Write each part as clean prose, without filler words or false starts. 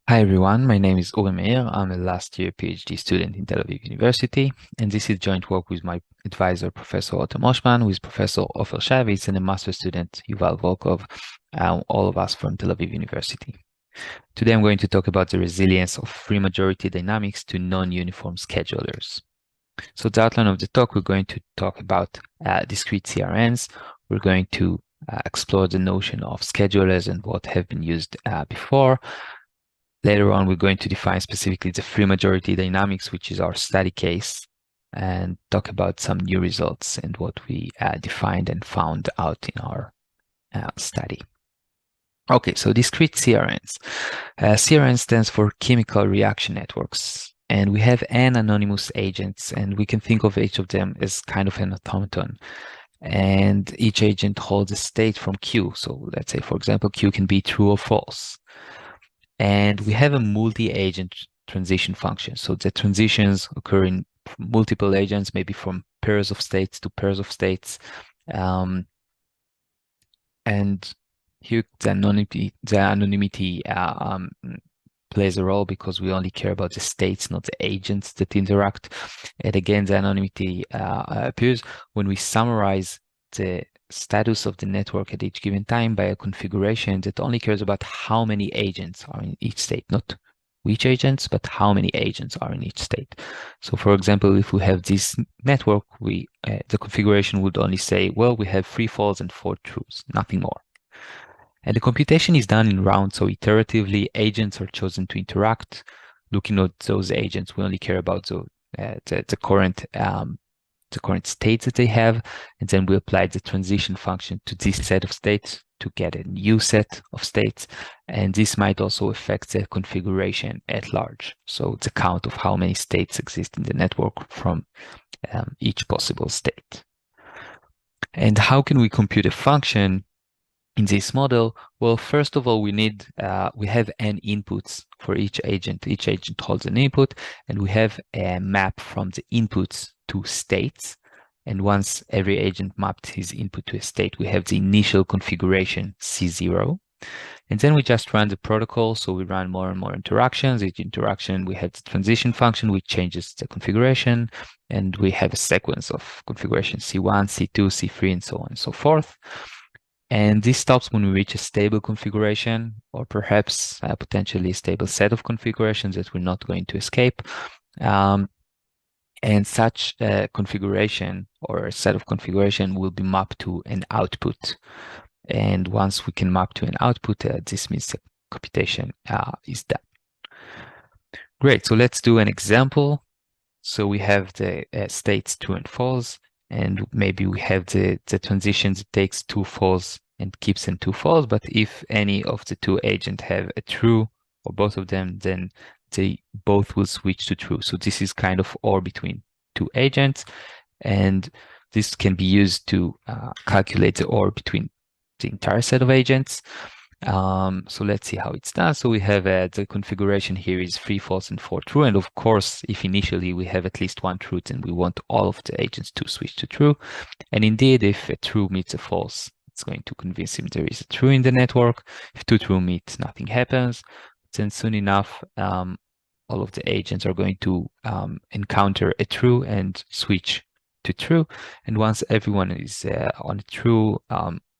Hi everyone, my name is Meir. I'm a last year PhD student in Tel Aviv University, and this is joint work with my advisor, Professor Rotem Oshman, who is Professor Ofer Shayevitz, and a master student, Yuval Volkov, all of us from Tel Aviv University. Today I'm going to talk about the resilience of free majority dynamics to non-uniform schedulers. So the outline of the talk, we're going to talk about discrete CRNs. We're going to explore the notion of schedulers and what have been used before. Later on, we're going to define specifically the free majority dynamics, which is our study case, and talk about some new results and what we defined and found out in our study. Okay, so discrete CRNs. CRN stands for chemical reaction networks, and we have n anonymous agents, and we can think of each of them as kind of an automaton. And each agent holds a state from Q. So let's say, for example, Q can be true or false. And we have a multi-agent transition function. So the transitions occur in multiple agents, maybe from pairs of states to pairs of states. And here the anonymity plays a role because we only care about the states, not the agents that interact. And again, the anonymity appears when we summarize the status of the network at each given time by a configuration that only cares about how many agents are in each state, not which agents, but how many agents are in each state. So for example, if we have this network, the configuration would only say, well, we have 3 false and 4 trues, nothing more. And the computation is done in rounds, so iteratively agents are chosen to interact. Looking at those agents, we only care about the current states that they have, and then we apply the transition function to this set of states to get a new set of states, and this might also affect the configuration at large, so the count of how many states exist in the network from each possible state. And how can we compute a function in this model? Well, first of all, we have n inputs for each agent. Each agent holds an input, and we have a map from the inputs to states. And once every agent mapped his input to a state, we have the initial configuration C0. And then we just run the protocol. So we run more and more interactions. Each interaction, we have the transition function, which changes the configuration. And we have a sequence of configuration C1, C2, C3, and so on and so forth. And this stops when we reach a stable configuration, or perhaps potentially a stable set of configurations that we're not going to escape. And such a configuration or a set of configuration will be mapped to an output. And once we can map to an output, this means the computation is done. Great, so let's do an example. So we have the states true and false, and maybe we have the transitions that takes 2 false and keeps in 2 false, but if any of the 2 agents have a true or both of them, then they both will switch to true. So this is kind of OR between 2 agents, and this can be used to calculate the OR between the entire set of agents. So let's see how it's done. So we have the configuration here is 3 false and 4 true. And of course, if initially we have at least 1 true, then we want all of the agents to switch to true. And indeed, if a true meets a false, it's going to convince him there is a true in the network. If 2 true meet, nothing happens. Then soon enough, all of the agents are going to encounter a true and switch to true. And once everyone is on a true,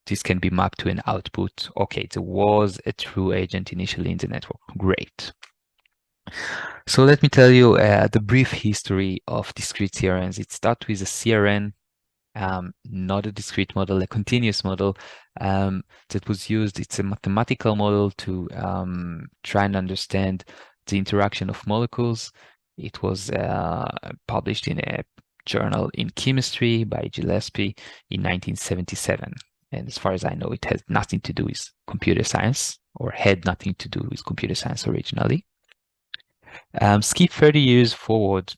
this can be mapped to an output. Okay, there was a true agent initially in the network. Great. So let me tell you the brief history of discrete CRNs. It starts with a CRN, not a discrete model, a continuous model that was used. It's a mathematical model to try and understand the interaction of molecules. It was published in a journal in chemistry by Gillespie in 1977. And as far as I know, it has nothing to do with computer science, or had nothing to do with computer science originally. Skip 30 years forward,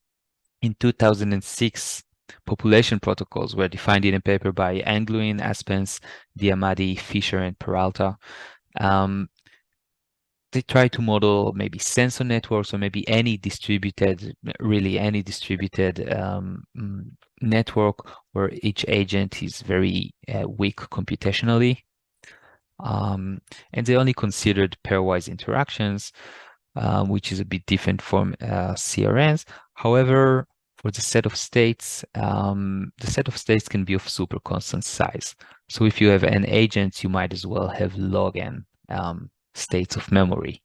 in 2006, population protocols were defined in a paper by Angluin, Aspens, Diamadi, Fisher, and Peralta. They try to model maybe sensor networks, or maybe any distributed network where each agent is very weak computationally. And they only considered pairwise interactions. which is a bit different from CRNs. However, for the set of states can be of super constant size. So if you have n agents, you might as well have log n states of memory.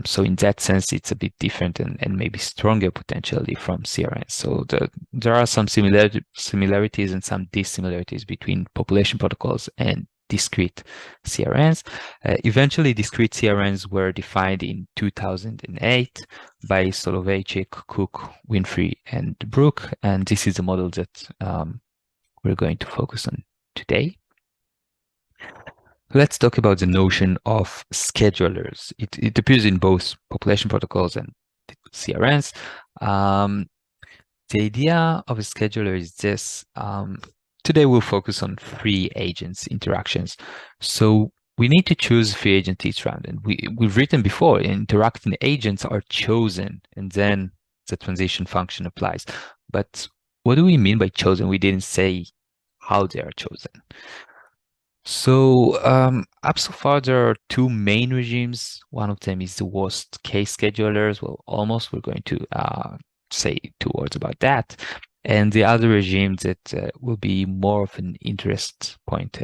So in that sense, it's a bit different and maybe stronger potentially from CRNs. So there are some similarities and some dissimilarities between population protocols and discrete CRNs. Eventually, discrete CRNs were defined in 2008 by Soloveitchik, Cook, Winfrey, and Brook, and this is the model that we're going to focus on today. Let's talk about the notion of schedulers. It appears in both population protocols and CRNs. The idea of a scheduler is this. Today we'll focus on free agents interactions. So we need to choose free agent each round. And we've written before, interacting agents are chosen, and then the transition function applies. But what do we mean by chosen? We didn't say how they are chosen. So up so far, there are two main regimes. One of them is the worst case schedulers. Well, almost. We're going to say 2 words about that. And the other regime that will be more of an interest point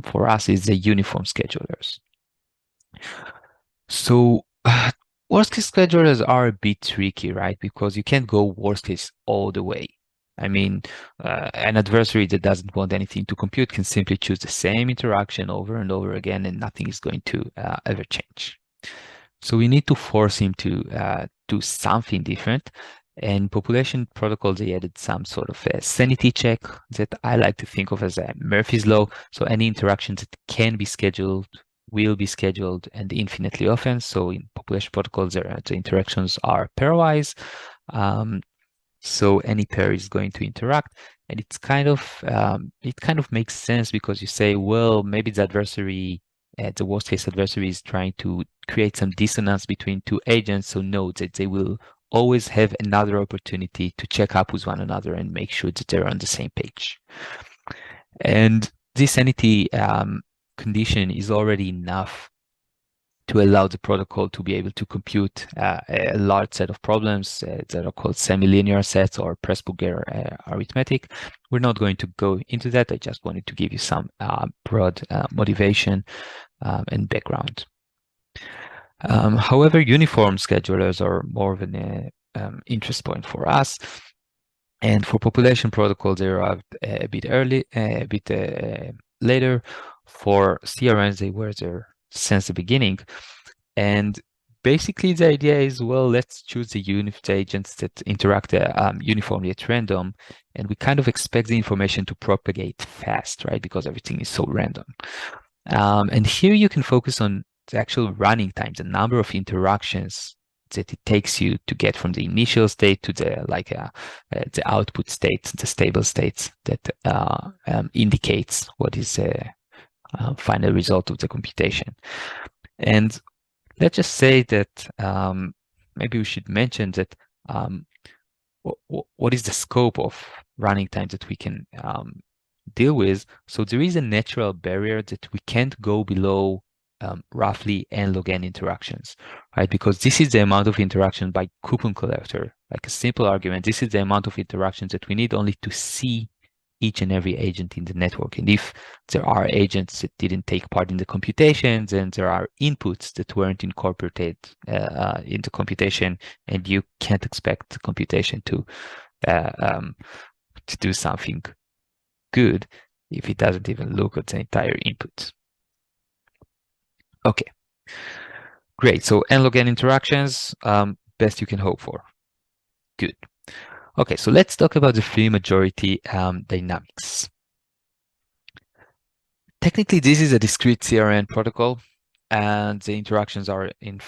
for us is the uniform schedulers. So worst case schedulers are a bit tricky, right? Because you can't go worst case all the way. I mean, an adversary that doesn't want anything to compute can simply choose the same interaction over and over again, and nothing is going to ever change. So we need to force him to do something different. And population protocols, they added some sort of a sanity check that I like to think of as a Murphy's law. So any interactions that can be scheduled will be scheduled and infinitely often. So in population protocols, the interactions are pairwise. So any pair is going to interact, and it's kind of it kind of makes sense because you say, well, maybe the adversary, the worst case adversary, is trying to create some dissonance between two agents. So note that they will always have another opportunity to check up with one another and make sure that they're on the same page. And this sanity condition is already enough to allow the protocol to be able to compute a large set of problems that are called semi-linear sets or Pressburger arithmetic. We're not going to go into that. I just wanted to give you some broad motivation and background. However, uniform schedulers are more of an interest point for us. And for population protocols, they arrived a bit early, a bit later. For CRNs, they were there since the beginning. And basically the idea is, well, let's choose the unit agents that interact uniformly at random, and we kind of expect the information to propagate fast, right? Because everything is so random. And here you can focus on the actual running time, the number of interactions that it takes you to get from the initial state to the output states, the stable states that indicates what is final result of the computation. And let's just say that maybe we should mention that what is the scope of running time that we can deal with. So there is a natural barrier that we can't go below roughly n log n interactions, right? Because this is the amount of interaction by coupon collector, like a simple argument. This is the amount of interactions that we need only to see each and every agent in the network. And if there are agents that didn't take part in the computations, and there are inputs that weren't incorporated into computation, and you can't expect the computation to do something good if it doesn't even look at the entire input. Okay, great. So n log n interactions, best you can hope for. Good. Okay, so let's talk about the free majority dynamics. Technically, this is a discrete CRN protocol, and the interactions are in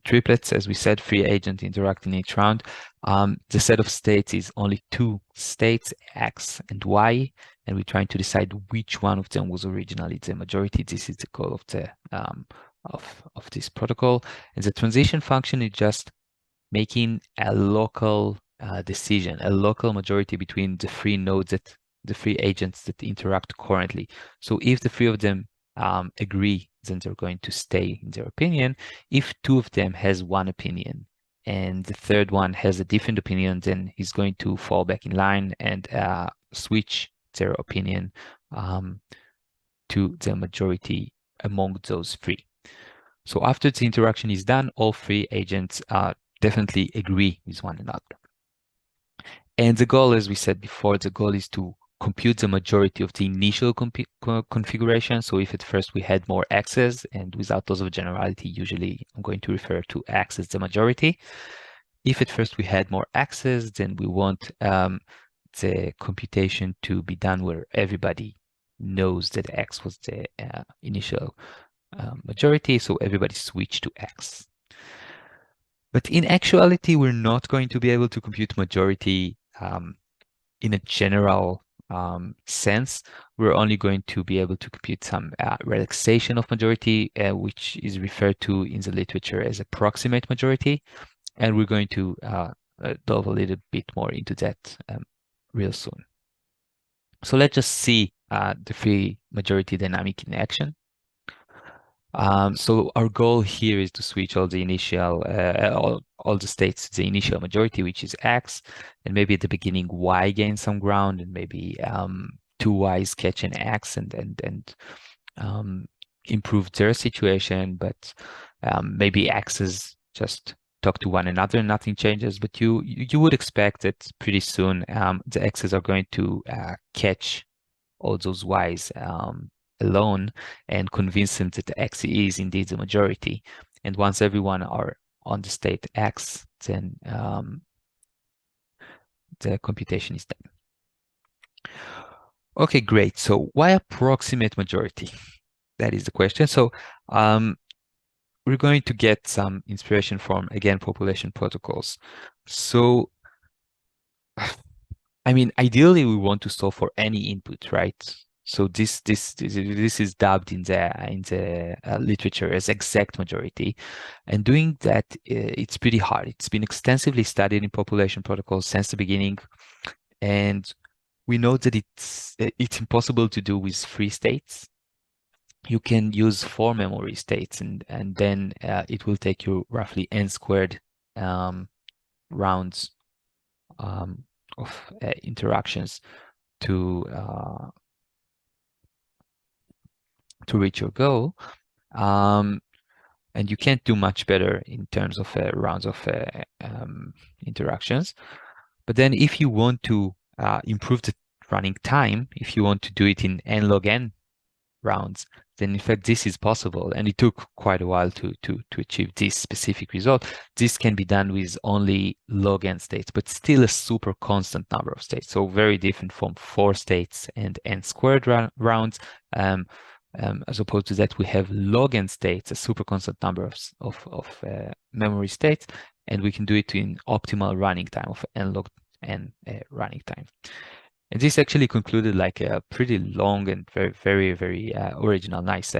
triplets, as we said, free agent interact in each round. The set of states is only 2 states, X and Y, and we're trying to decide which one of them was originally the majority. This is the goal of the of this protocol. And the transition function is just making a local decision, a local majority between the 3 nodes that the 3 agents that interact currently. So if the 3 of them agree then they're going to stay in their opinion. If two of them has one opinion and the third one has a different opinion, then he's going to fall back in line and switch their opinion to the majority among those three. So after the interaction is done, all three agents definitely agree with one another. And the goal, as we said before, the goal is to compute the majority of the initial configuration. So if at first we had more X's, and without loss of generality, usually I'm going to refer to X as the majority. If at first we had more X's, then we want the computation to be done where everybody knows that X was the initial majority, so everybody switched to X. But in actuality, we're not going to be able to compute majority in a general sense. We're only going to be able to compute some relaxation of majority, which is referred to in the literature as approximate majority. And we're going to delve a little bit more into that real soon. So let's just see the free majority dynamic in action. So our goal here is to switch all the initial, all the states to the initial majority, which is X, and maybe at the beginning Y gain some ground, and maybe two Y's catch an X and improve their situation, but maybe X's just talk to one another and nothing changes. But you would expect that pretty soon the X's are going to catch all those Y's alone and convince them that X is indeed the majority. And once everyone are on the state X, then the computation is done. Okay, great. So why approximate majority? That is the question. So we're going to get some inspiration from, again, population protocols. So I mean, ideally, we want to solve for any input, right? So this is dubbed in the literature as exact majority, and doing that it's pretty hard. It's been extensively studied in population protocols since the beginning, and we know that it's impossible to do with 3 states. You can use 4 memory states, and then it will take you roughly n squared rounds of interactions to reach your goal, and you can't do much better in terms of rounds of interactions. But then if you want to improve the running time, if you want to do it in n log n rounds, then in fact this is possible, and it took quite a while to achieve this specific result. This can be done with only log n states, but still a super constant number of states, so very different from 4 states and n squared rounds. As opposed to that, we have log n states, a super constant number of memory states, and we can do it in optimal running time of n log n running time. And this actually concluded like a pretty long and very original, nice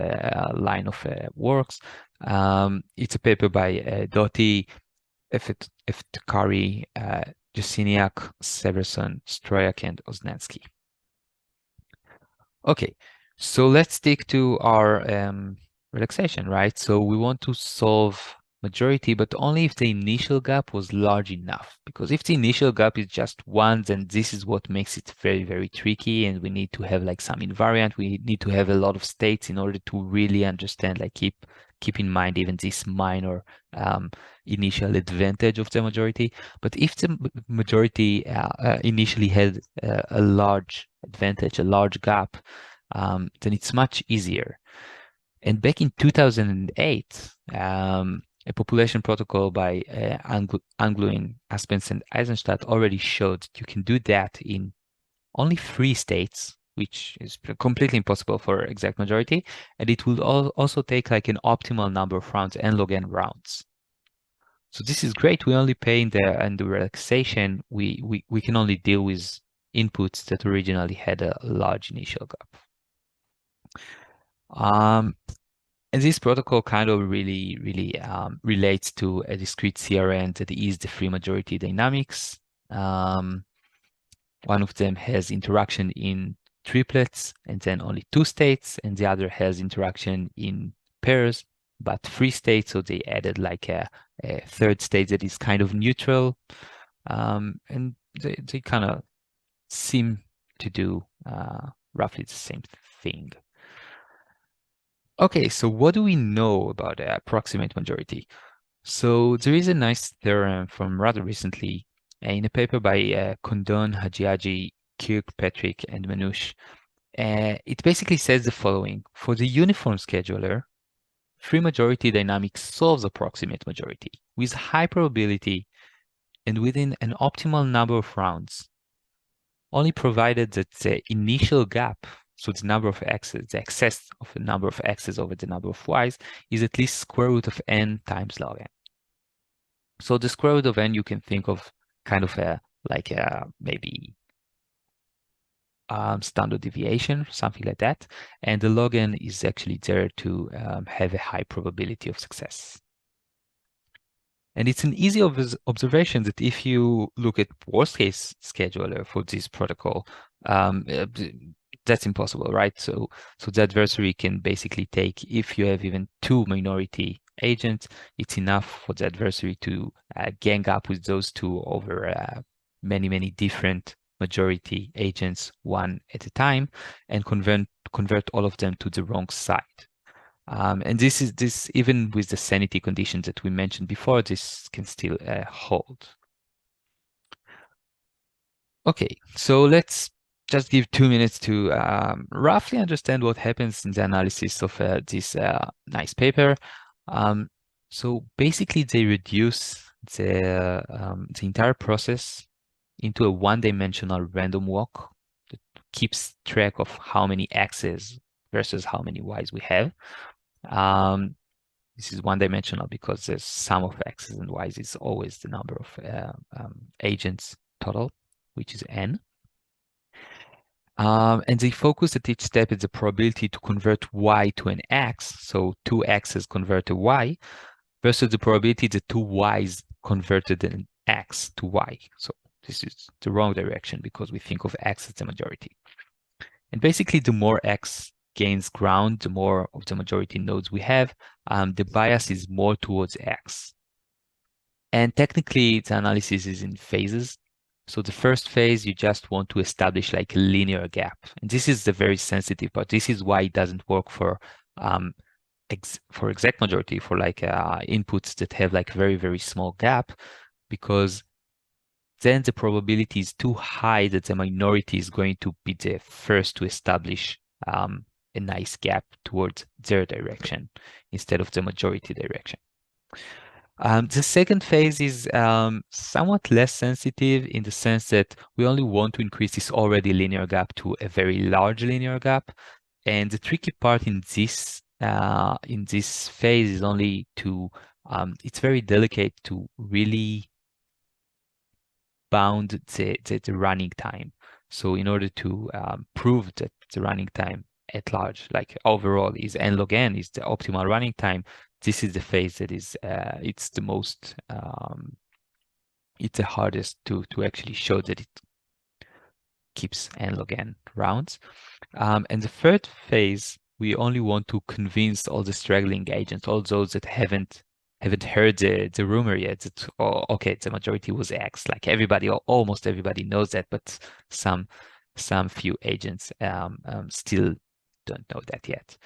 line of works. It's a paper by Doty, Eftekari, Jasiniak, Severson, Stroyak, and Oznansky. Okay, so let's stick to our relaxation, right? So we want to solve majority, but only if the initial gap was large enough. Because if the initial gap is just 1, then this is what makes it very tricky, and we need to have like some invariant. We need to have a lot of states in order to really understand, like keep in mind even this minor initial advantage of the majority. But if the majority initially had a large advantage, a large gap, then it's much easier. And back in 2008, a population protocol by Angluin, Aspens, and Eisenstadt already showed that you can do that in only 3 states, which is completely impossible for exact majority. And it will also take like an optimal number of rounds, n log n rounds. So this is great. We only pay in the relaxation. We can only deal with inputs that originally had a large initial gap. And this protocol kind of really relates to a discrete CRN that is the free majority dynamics. One of them has interaction in triplets and then only 2 states, and the other has interaction in pairs, but free state. So they added like a third state that is kind of neutral. And they kind of seem to do roughly the same thing. Okay, so what do we know about the approximate majority? So there is a nice theorem from rather recently in a paper by Condon, Hajiaji, Kirkpatrick, and Manouche. It basically says the following. For the uniform scheduler, free majority dynamics solves approximate majority with high probability and within an optimal number of rounds, only provided that the initial gap, so the number of x's, the excess of the number of x's over the number of y's, is at least square root of n times log n. So the square root of n you can think of kind of like maybe standard deviation, something like that. And the log n is actually there to have a high probability of success. And it's an easy observation that if you look at worst case scheduler for this protocol, that's impossible, right? So the adversary can basically take, if you have even 2 minority agents, it's enough for the adversary to gang up with those 2 over many different majority agents, one at a time, and convert all of them to the wrong side. And this even with the sanity conditions that we mentioned before, this can still hold. Okay, so let's just give 2 minutes to roughly understand what happens in the analysis of this nice paper. So basically, they reduce the entire process into a one-dimensional random walk that keeps track of how many x's versus how many y's we have. This is one-dimensional because the sum of x's and y's is always the number of agents total, which is n. And they focus at each step at the probability to convert y to an x, so 2 x's convert to y, versus the probability that 2 y's converted an x to y. So this is the wrong direction because we think of x as the majority. And basically, the more x gains ground, the more of the majority nodes we have, the bias is more towards x. And technically, the analysis is in phases. So the first phase, you just want to establish like a linear gap. And this is the very sensitive part. This is why it doesn't work for exact majority, for like inputs that have like very small gap, because then the probability is too high that the minority is going to be the first to establish a nice gap towards their direction instead of the majority direction. The second phase is somewhat less sensitive in the sense that we only want to increase this already linear gap to a very large linear gap. And the tricky part in this phase is only to, it's very delicate to really bound the running time. So in order to prove that the running time at large, like overall, is n log n is the optimal running time, this is the phase that is it's the most it's the hardest to actually show that it keeps n log n rounds. And the third phase, we only want to convince all the straggling agents, all those that haven't heard the rumor yet that, oh, okay, the majority was X. Like everybody, or almost everybody knows that, but some few agents still don't know that yet.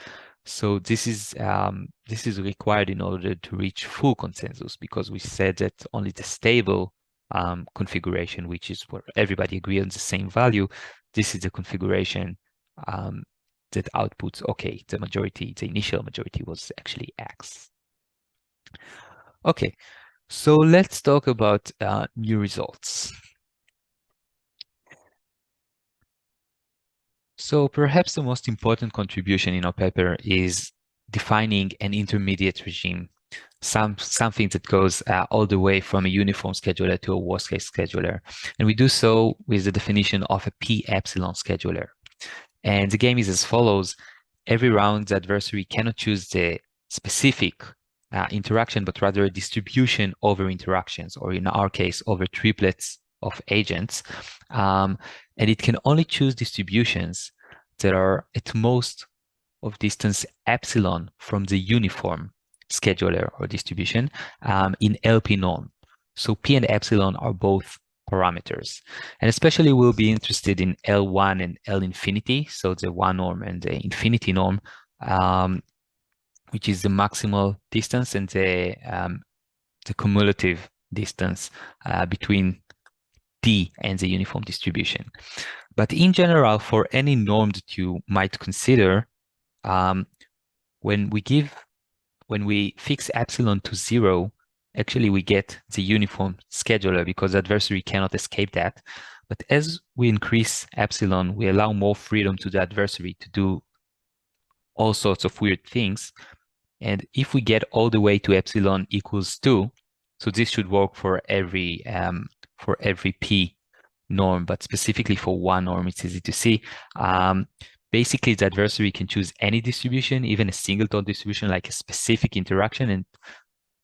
So this is required in order to reach full consensus, because we said that only the stable configuration, which is where everybody agree on the same value, this is the configuration that outputs, okay, the initial majority was actually X. Okay, so let's talk about new results. So perhaps the most important contribution in our paper is defining an intermediate regime, something that goes all the way from a uniform scheduler to a worst case scheduler. And we do so with the definition of a P epsilon scheduler. And the game is as follows. Every round, the adversary cannot choose the specific interaction, but rather a distribution over interactions, or in our case, over triplets of agents. And it can only choose distributions that are at most of distance epsilon from the uniform scheduler or distribution in LP norm. So P and epsilon are both parameters. And especially we'll be interested in L1 and L infinity, so the one norm and the infinity norm, which is the maximal distance and the cumulative distance between D and the uniform distribution. But in general, for any norm that you might consider, when we fix epsilon to 0, actually we get the uniform scheduler because the adversary cannot escape that. But as we increase epsilon, we allow more freedom to the adversary to do all sorts of weird things. And if we get all the way to epsilon equals 2, so this should work for every P norm, but specifically for one norm, it's easy to see. Basically, the adversary can choose any distribution, even a singleton distribution, like a specific interaction, and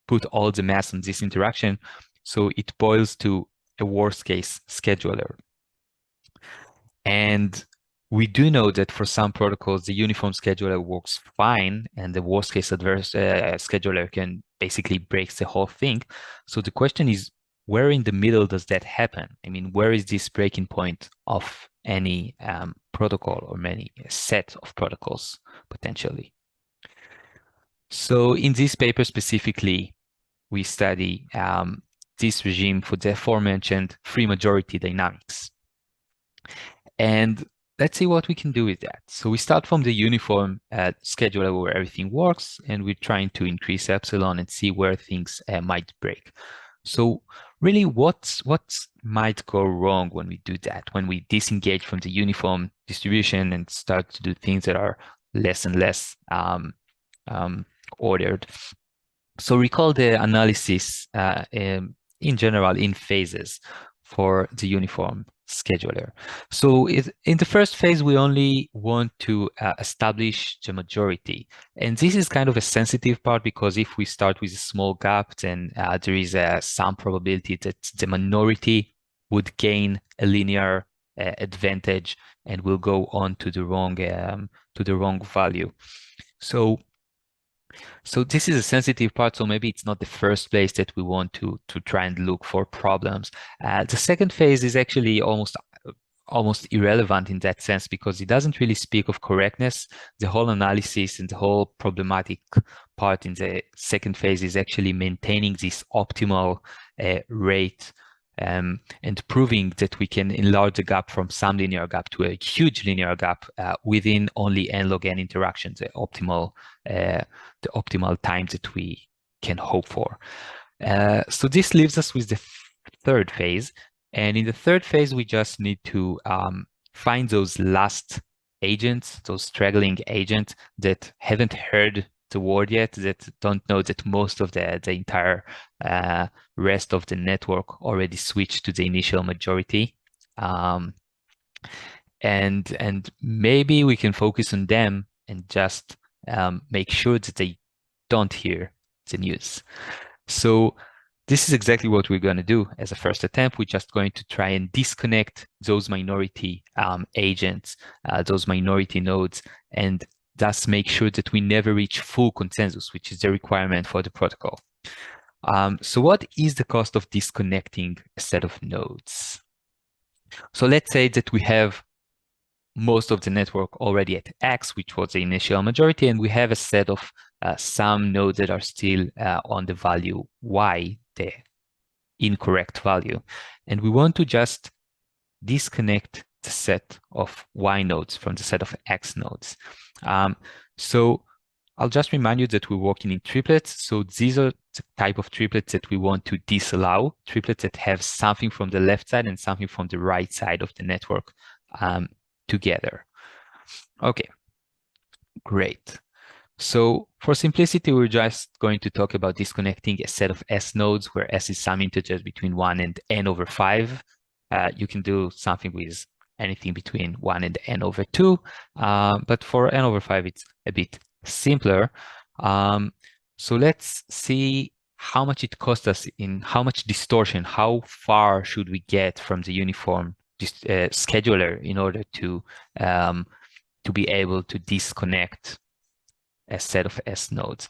put all the mass on this interaction. So it boils to a worst case scheduler. And we do know that for some protocols, the uniform scheduler works fine, and the worst case scheduler can basically break the whole thing. So the question is, where in the middle does that happen? I mean, where is this breaking point of any protocol or many set of protocols potentially? So in this paper specifically, we study this regime for the aforementioned free majority dynamics. And let's see what we can do with that. So we start from the uniform scheduler where everything works, and we're trying to increase epsilon and see where things might break. So really, what might go wrong when we do that, when we disengage from the uniform distribution and start to do things that are less and less ordered? So recall the analysis in general in phases for the uniform scheduler. So in the first phase, we only want to establish the majority. And this is kind of a sensitive part because if we start with a small gap, then there is some probability that the minority would gain a linear advantage and will go on to the wrong value. So this is a sensitive part, so maybe it's not the first place that we want to try and look for problems. The second phase is actually almost irrelevant in that sense because it doesn't really speak of correctness. The whole analysis and the whole problematic part in the second phase is actually maintaining this optimal rate and proving that we can enlarge the gap from some linear gap to a huge linear gap within only n log n interactions, the optimal time that we can hope for. So this leaves us with the third phase. And in the third phase, we just need to find those last agents, those straggling agents that haven't heard the word yet, that don't know that most of the entire rest of the network already switched to the initial majority. And maybe we can focus on them and just make sure that they don't hear the news. So this is exactly what we're going to do as a first attempt. We're just going to try and disconnect those minority agents, those minority nodes, and thus make sure that we never reach full consensus, which is the requirement for the protocol. So what is the cost of disconnecting a set of nodes? So let's say that we have most of the network already at X, which was the initial majority, and we have a set of some nodes that are still on the value Y, the incorrect value. And we want to just disconnect the set of Y nodes from the set of X nodes. So I'll just remind you that we're working in triplets. So these are the type of triplets that we want to disallow, triplets that have something from the left side and something from the right side of the network together. Okay, great. So for simplicity, we're just going to talk about disconnecting a set of S nodes where S is some integers between 1 and n over 5. You can do something with anything between 1 and n over 2. But for n over 5, it's a bit simpler. So let's see how much it costs us in how much distortion, how far should we get from the uniform scheduler in order to be able to disconnect a set of S nodes.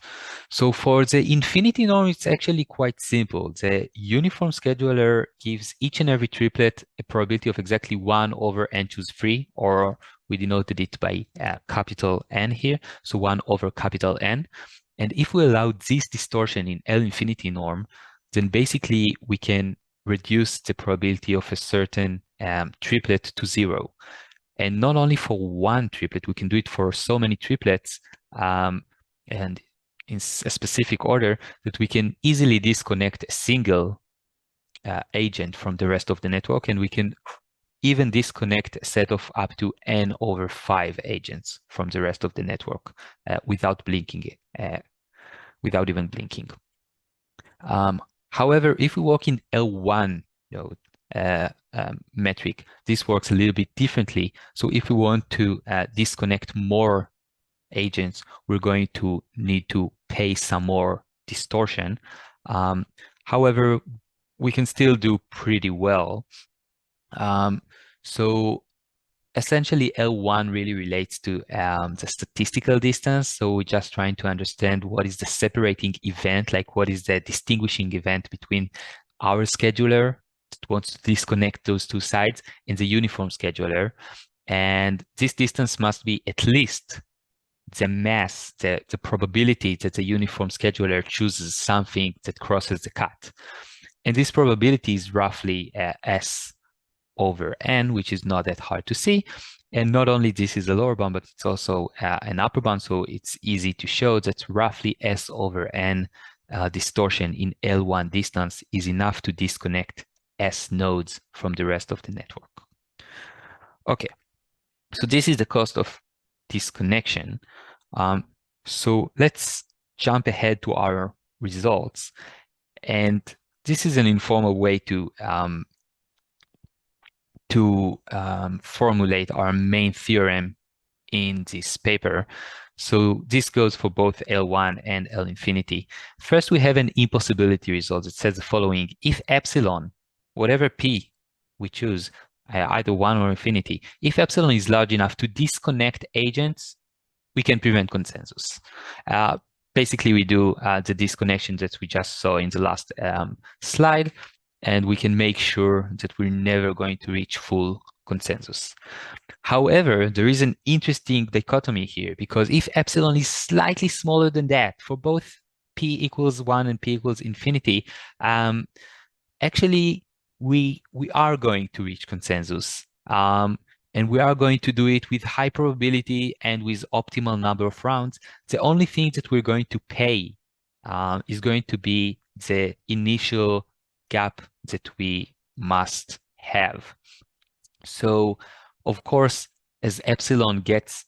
So for the infinity norm, it's actually quite simple. The uniform scheduler gives each and every triplet a probability of exactly 1 over n choose 3, or we denoted it by capital N here, so 1 over capital N. And if we allow this distortion in L infinity norm, then basically we can reduce the probability of a certain triplet to 0. And not only for one triplet, we can do it for so many triplets and in a specific order that we can easily disconnect a single agent from the rest of the network, and we can even disconnect a set of up to n over 5 agents from the rest of the network without blinking, without even blinking. However, if we work in L1 node metric, this works a little bit differently. So if we want to disconnect more agents, we're going to need to pay some more distortion. However, we can still do pretty well. So essentially, L1 really relates to the statistical distance. So we're just trying to understand what is the separating event, like what is the distinguishing event between our scheduler that wants to disconnect those two sides and the uniform scheduler. And this distance must be at least the mass, the probability that the uniform scheduler chooses something that crosses the cut. And this probability is roughly S over n, which is not that hard to see. And not only this is a lower bound, but it's also an upper bound. So it's easy to show that roughly S over n distortion in L1 distance is enough to disconnect S nodes from the rest of the network. Okay, so this is the cost of disconnection. So let's jump ahead to our results. And this is an informal way to formulate our main theorem in this paper. So this goes for both L1 and L infinity. First, we have an impossibility result that says the following: if epsilon, whatever P we choose, either 1 or infinity, if epsilon is large enough to disconnect agents, we can prevent consensus. Basically, we do the disconnection that we just saw in the last slide, and we can make sure that we're never going to reach full consensus. However, there is an interesting dichotomy here, because if epsilon is slightly smaller than that for both p equals 1 and p equals infinity, actually we are going to reach consensus. And we are going to do it with high probability and with optimal number of rounds. The only thing that we're going to pay is going to be the initial gap that we must have. So, of course, as epsilon gets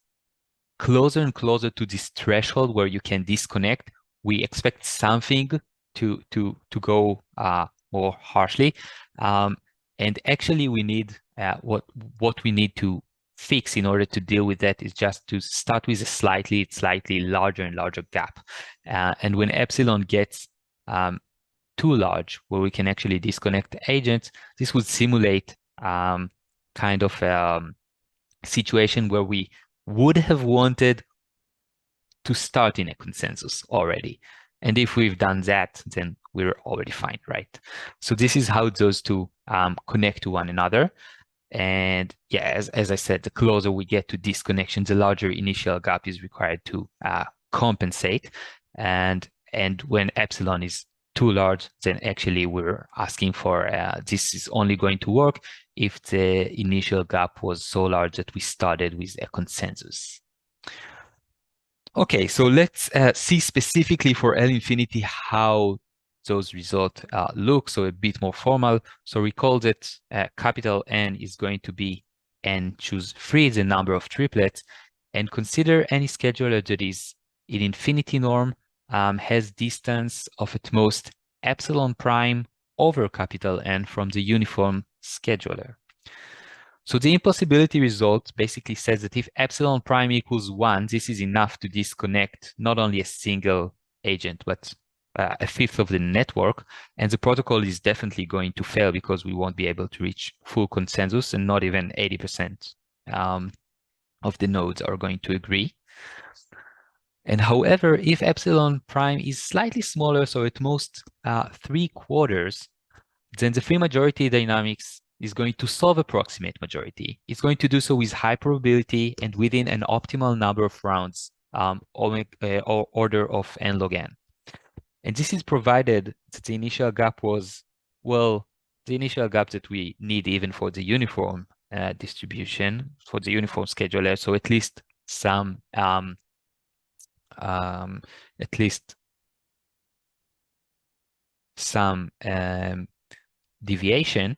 closer and closer to this threshold where you can disconnect, we expect something to go more harshly. And actually, we need what we need to fix in order to deal with that is just to start with a slightly larger and larger gap. And when epsilon gets too large, where we can actually disconnect the agents, this would simulate kind of a situation where we would have wanted to start in a consensus already. And if we've done that, then we're already fine, right? So this is how those two connect to one another. And yeah, as I said, the closer we get to disconnection, the larger initial gap is required to compensate. And when epsilon is too large, then actually we're asking for this is only going to work if the initial gap was so large that we started with a consensus. Okay, so let's see specifically for L infinity how those results look, so a bit more formal. So recall that capital N is going to be N choose 3, the number of triplets, and consider any scheduler that is in infinity norm, has distance of at most epsilon prime over capital N from the uniform scheduler. So the impossibility result basically says that if epsilon prime equals 1, this is enough to disconnect not only a single agent, but a fifth of the network. And the protocol is definitely going to fail because we won't be able to reach full consensus, and not even 80% of the nodes are going to agree. And however, if epsilon prime is slightly smaller, so at most 3/4, then the free majority dynamics is going to solve approximate majority. It's going to do so with high probability and within an optimal number of rounds, order of n log n. And this is provided that the initial gap was, well, the initial gap that we need even for the uniform distribution, for the uniform scheduler. So at least some, deviation,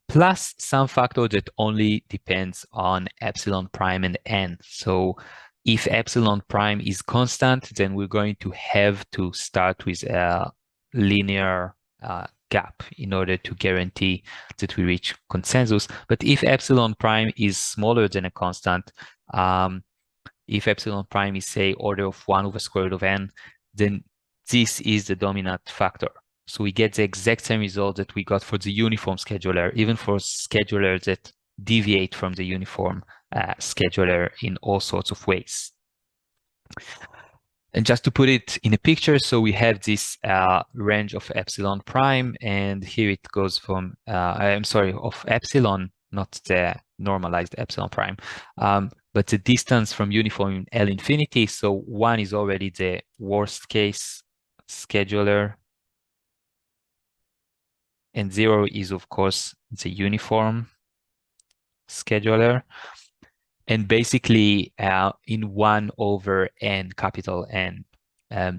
plus some factor that only depends on epsilon prime and n. So if epsilon prime is constant, then we're going to have to start with a linear gap in order to guarantee that we reach consensus. But if epsilon prime is smaller than a constant, if epsilon prime is, say, order of 1 over square root of n, then this is the dominant factor. So we get the exact same result that we got for the uniform scheduler, even for schedulers that deviate from the uniform scheduler in all sorts of ways. And just to put it in a picture, so we have this range of epsilon prime, and here it goes from, of epsilon, not the normalized epsilon prime, but the distance from uniform in L infinity. So 1 is already the worst case scheduler, and 0 is, of course, the uniform scheduler. And basically, in 1 over n, capital N,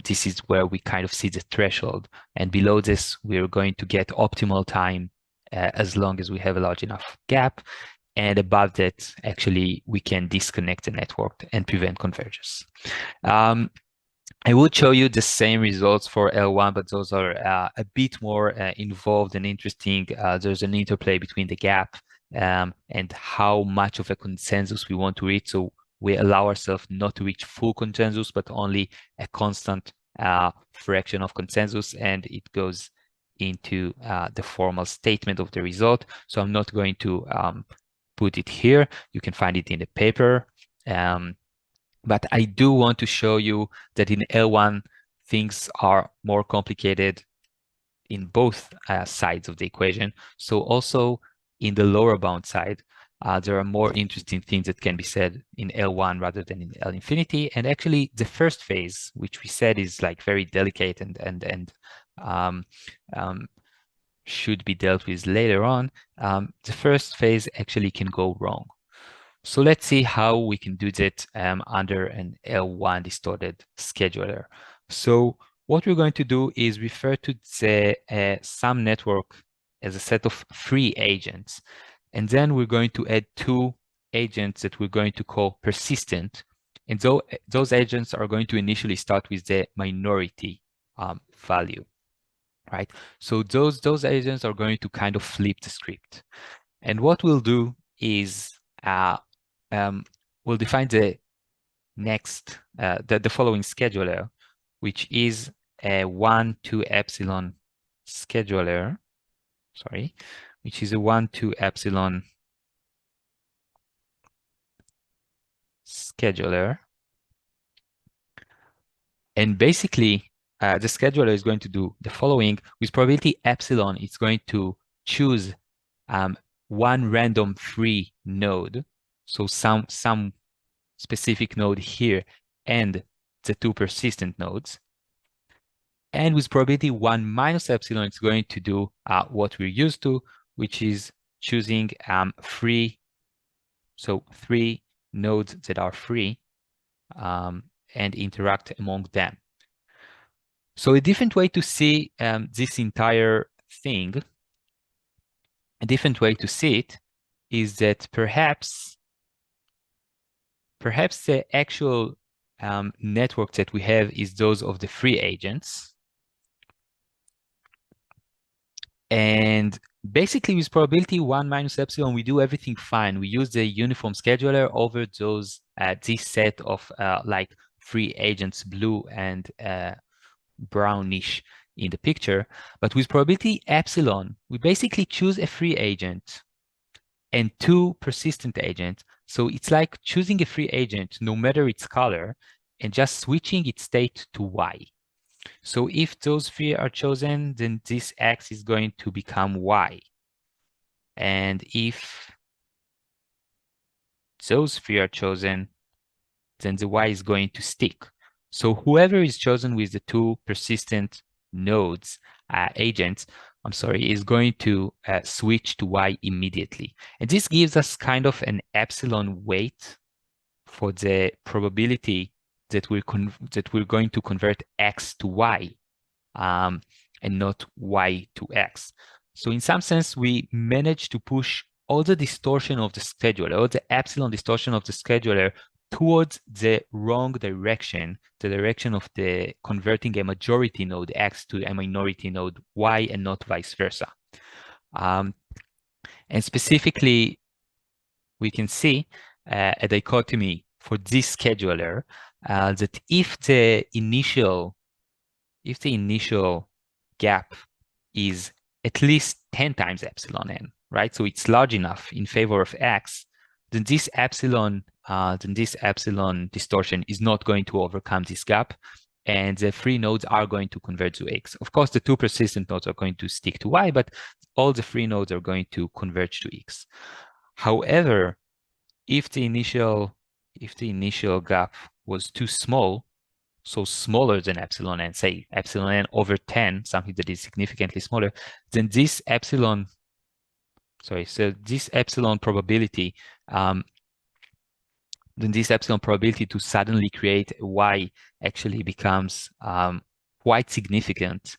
this is where we kind of see the threshold. And below this, we're going to get optimal time as long as we have a large enough gap. And above that, actually, we can disconnect the network and prevent convergence. I would show you the same results for L1, but those are a bit more involved and interesting. There's an interplay between the gap and how much of a consensus we want to reach. So we allow ourselves not to reach full consensus, but only a constant fraction of consensus, and it goes into the formal statement of the result. So I'm not going to put it here. You can find it in the paper. But I do want to show you that in L1, things are more complicated in both sides of the equation. So also in the lower bound side, there are more interesting things that can be said in L1 rather than in L infinity. And actually, the first phase, which we said is like very delicate and should be dealt with later on, the first phase actually can go wrong. So let's see how we can do that under an L1 distorted scheduler. So what we're going to do is refer to the sum network as a set of free agents. And then we're going to add 2 agents that we're going to call persistent. And those agents are going to initially start with the minority value, right? So those agents are going to kind of flip the script. And what we'll do is we'll define the next, the following scheduler, which is a 1-2 epsilon scheduler, which is a 1-2 epsilon scheduler. And basically, the scheduler is going to do the following. With probability epsilon, it's going to choose one random free node, so some specific node here, and the 2 persistent nodes. And with probability 1 minus epsilon, it's going to do what we're used to, which is choosing 3 nodes that are free and interact among them. So a different way to see this entire thing, a different way to see it, is that perhaps the actual network that we have is those of the free agents. And basically with probability 1 minus epsilon, we do everything fine. We use the uniform scheduler over those this set of like free agents, blue and brownish in the picture. But with probability epsilon, we basically choose a free agent and 2 persistent agents. So it's like choosing a free agent, no matter its color, and just switching its state to Y. So if those three are chosen, then this X is going to become Y. And if those three are chosen, then the Y is going to stick. So whoever is chosen with the two persistent nodes, agents, is going to switch to Y immediately. And this gives us kind of an epsilon weight for the probability that we're going to convert X to Y, and not Y to X. So in some sense, we managed to push all the distortion of the scheduler, all the epsilon distortion of the scheduler towards the wrong direction, the direction of the converting a majority node X to a minority node Y, and not vice versa. And specifically, we can see a dichotomy for this scheduler that if the initial gap is at least 10 times epsilon n, right? So it's large enough in favor of X, then this epsilon distortion is not going to overcome this gap, and the three nodes are going to converge to X. Of course, the two persistent nodes are going to stick to Y, but all the three nodes are going to converge to X. However, if the initial gap was too small, so smaller than epsilon n, say epsilon n over 10, something that is significantly smaller, then this epsilon probability, to suddenly create a Y actually becomes quite significant.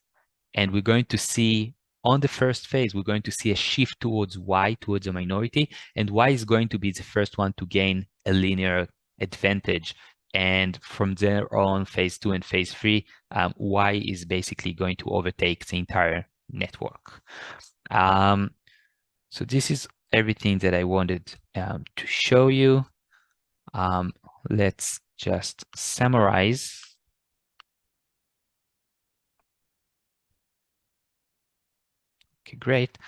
And we're going to see on the first phase, we're going to see a shift towards Y, towards a minority, and Y is going to be the first one to gain a linear advantage. And from there on, phase 2 and phase 3, Y is basically going to overtake the entire network. So this is everything that I wanted to show you. Let's just summarize. Okay, great.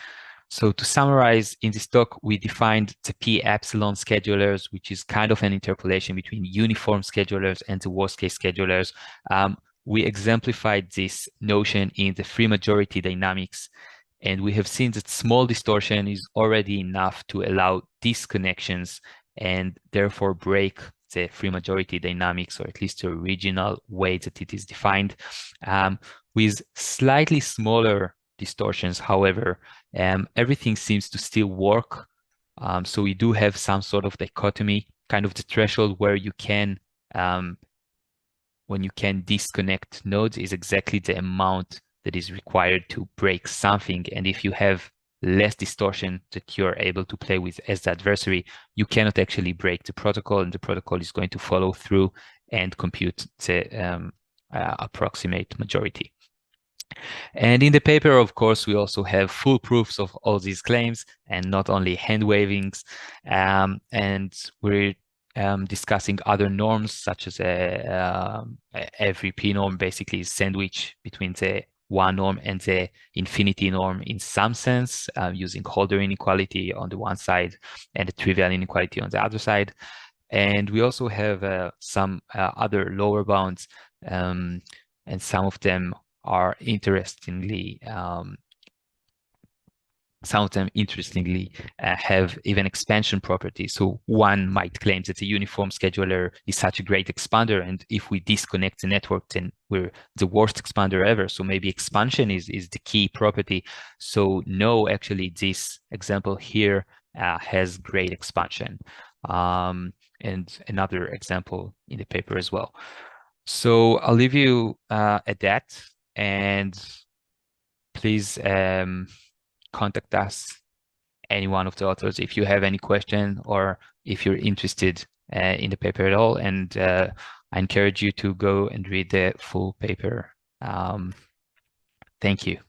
So to summarize, in this talk, we defined the P epsilon schedulers, which is kind of an interpolation between uniform schedulers and the worst case schedulers. We exemplified this notion in the free majority dynamics, and we have seen that small distortion is already enough to allow disconnections and therefore break the free majority dynamics, or at least the original way that it is defined. With slightly smaller distortions, however, everything seems to still work. So we do have some sort of dichotomy, kind of the threshold where you can, when you can disconnect nodes, is exactly the amount that is required to break something. And if you have less distortion that you're able to play with as the adversary, you cannot actually break the protocol, and the protocol is going to follow through and compute the approximate majority. And in the paper, of course, we also have full proofs of all these claims and not only hand wavings. And we're discussing other norms, such as every P norm basically is sandwiched between the one norm and the infinity norm in some sense, using Holder inequality on the one side and the trivial inequality on the other side. And we also have some other lower bounds, and some of them are interestingly, have even expansion properties. So one might claim that the uniform scheduler is such a great expander, and if we disconnect the network, then we're the worst expander ever. So maybe expansion is the key property. So no, actually, this example here has great expansion. And another example in the paper as well. So I'll leave you at that, and please contact us, any one of the authors, if you have any question or if you're interested in the paper at all. And I encourage you to go and read the full paper. Thank you.